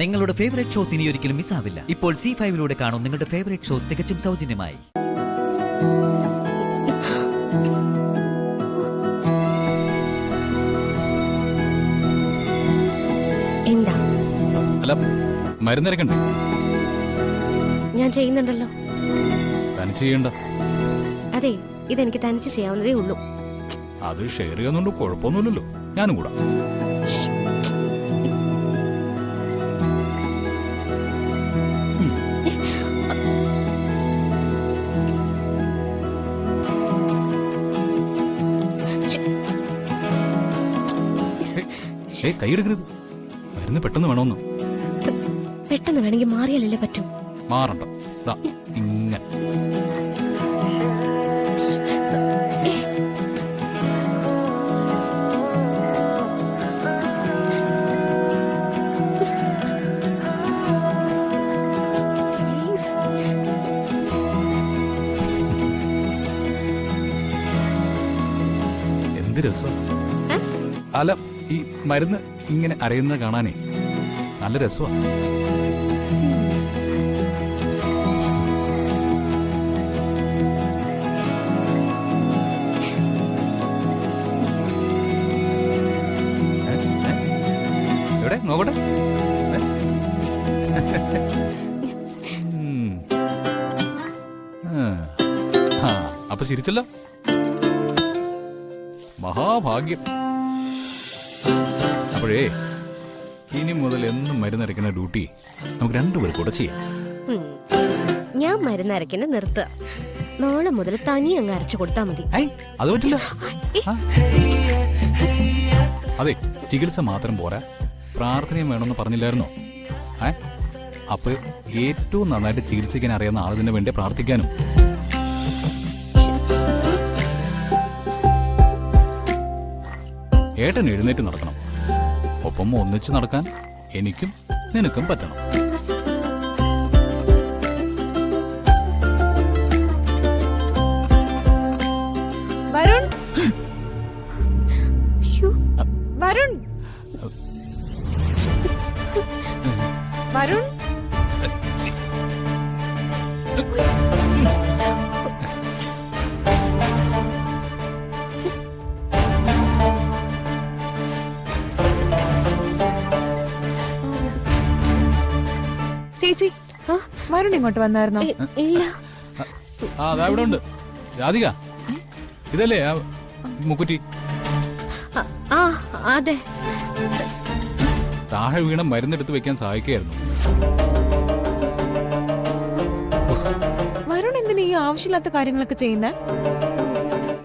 നിങ്ങളുടെ favourite shows ഇനി ഒരിക്കലും മിസ്സാവില്ല. ഇപ്പോൾ C5 കാണും നിങ്ങളുടെ ഫേവറേറ്റ് ഷോസ് തികച്ചും സൗജന്യമായി. എന്താ? അല്ല, മരുന്നിരക്കണ്ടേ? ഞാൻ ചെയ്യുന്നുണ്ടല്ലോ. തനിച്ച് ചെയ്യണ്ട. അതെ, ഇതെനിക്ക് തനിച്ച് ചെയ്യാവുന്നതേ ഉള്ളൂ. അത് ഷെയർ ചെയ്യുന്നുണ്ട്, കുഴപ്പമൊന്നുമില്ലല്ലോ. ഞാനും കൂടാ. കൈയെടുക്കരുത്. മരുന്ന് പെട്ടെന്ന് വേണമെന്ന്. പെട്ടെന്ന് വേണമെങ്കിൽ മാറിയാലല്ലേ പറ്റൂ. മാറണ്ട. ഇങ്ങനെ എന്ത് രസം. അല്ല, ഈ മരുന്ന് ഇങ്ങനെ അരയുന്നത് കാണാനേ നല്ല രസമാണ്. എവിടെ നോക്കട്ടെ. അപ്പൊ ചിരിച്ചല്ലോ. മഹാഭാഗ്യം. അപ്പോഴേ ഇനി മുതൽ എന്നും മരുന്നരയ്ക്കുന്ന ഡ്യൂട്ടി നമുക്ക് രണ്ടുപേർ കൂടെ ചെയ്യാം. ഞാൻ മരുന്നരയ്ക്കുന്ന നിർത്തുക. നാളെ മുതൽ തനി അങ്ങ് അരച്ചു കൊടുത്താൽ മതി. അത് പറ്റില്ല. അതെ, ചികിത്സ മാത്രം പോരാ, പ്രാർത്ഥനയും വേണമെന്ന് പറഞ്ഞില്ലായിരുന്നോ? അപ്പൊ ഏറ്റവും നന്നായിട്ട് ചികിത്സിക്കാൻ അറിയാവുന്ന ആളിന് വേണ്ടി പ്രാർത്ഥിക്കാനും. ഏട്ടൻ എഴുന്നേറ്റ് നടക്കണം. ഒപ്പം ഒന്നിച്ച് നടക്കാൻ എനിക്കും നിനക്കും പറ്റണം. വരുൺ, വരുൺ, വരുൺ. ചേച്ചി, വരുൺ ഇങ്ങോട്ട് വന്നായിരുന്നോ? ഇല്ല. അതാ ഇവിടെ ഉണ്ട്. രാധിക, ഇതല്ലേ മുക്കുറ്റി? അതെ. താഴെ വീണ മരുന്നെടുത്ത് വെക്കാൻ സഹായിക്കായിരുന്നു. വരുൺ എന്തിനാ ഈ ആവശ്യമില്ലാത്ത കാര്യങ്ങളൊക്കെ ചെയ്യുന്നേ?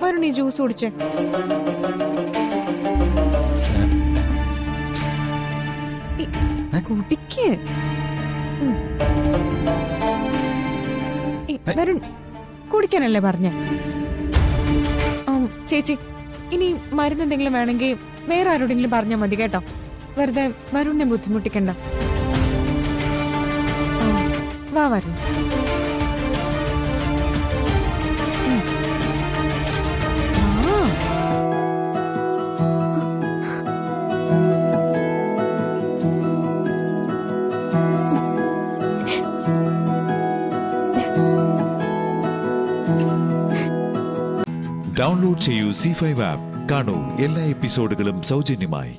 വരുൺ ഈ ജ്യൂസ് കുടിച്ചേ. കുടിക്ക്. വരുൺ കുടിക്കാനല്ലേ പറഞ്ഞേ? ചേച്ചി, ഇനി മരുന്ന് എന്തെങ്കിലും വേണമെങ്കിൽ വേറെ ആരോടെങ്കിലും പറഞ്ഞാൽ മതി കേട്ടോ. വെറുതെ വരുണിനെ ബുദ്ധിമുട്ടിക്കണ്ട. വാ വരുൺ. ഡൗൺലോഡ് ചെയ്യൂ C5 ആപ്പ്. കാണൂ എല്ലാ എപ്പിസോഡുകളും സൗജന്യമായി.